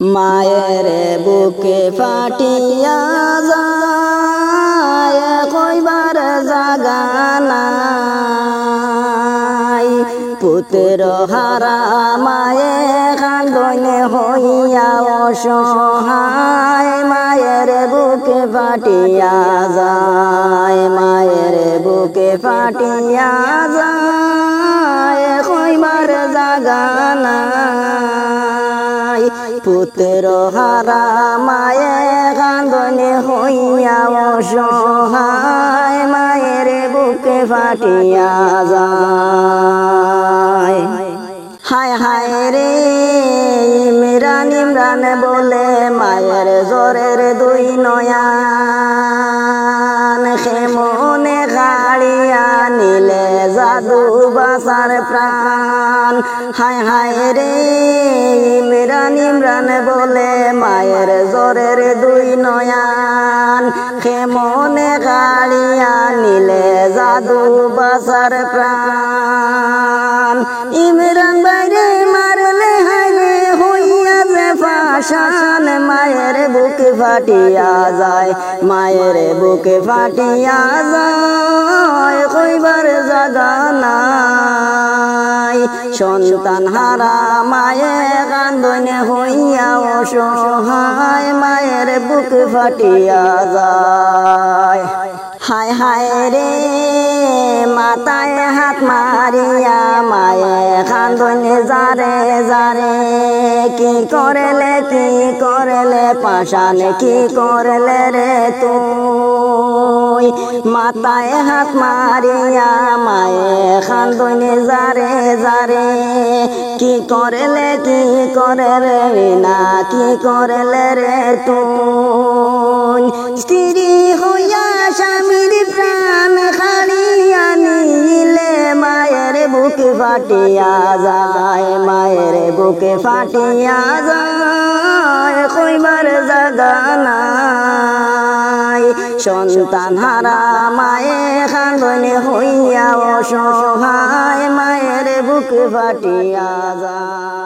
মায়ের বুকে ফাটিয়া যায় কইবার জাগা নাই। পুত্র হারা মায়ে কান্দনে হইয়া অসহায় মায়ের বুকে ফাটিয়া যায়, মায়ের বুকে ফাটিয়া যায় কইবার জাগা নাই। পুত্র হারা মায়ে কান্দনে হইয়া অসহায় মায়ের বুকে ফাটিয়া যায়। হায় হায় রে ইমরান ইমরান বলে মায়ের জোরের দুই নয়ান, খেমনে গাড়িয়া নিলে জাদু বাসার প্রাণ। হায় হায় রে ইমরান ইমরান বলে মায়ের জোরের দুই নয়ান, খেমনে গাড়িয়া নিলে জাদু বাসার প্রাণ। ইমরান বাইরে মারলে হাইরে হইয়া যে ফাশান মায়ের বুকে ফাটিয়া যায়, মায়ের বুকে ফাটিয়া যায় কইবার জাগা নাই। সন্তান হারা মায়ে কান্দনে হইয়া অসহায় মায়ের বুকে ফাটিয়া যায়। হায় হায় রে মাথায় হাত মারিয়া মায়ে কান্দনে যারে যারে, কি করলে পাশান কি করলে রে তুই। মাথায় হাত মারিয়া মায়ে কান্দনে যারে যারে, কি করলে না কি করলে রে তুই। স্ত্রী হইয়া স্বামীর প্রাণ খাড়িয়া নিলে মায়ের বুকে ফাটিয়া যায়, মায়ের বুকে ফাটিয়া যায় কইবার জাগা নাই। সন্তান হারা মায়ে কান্দনে হইয়া অসহায় মায়ের বুকে ফাটিয়া যায়।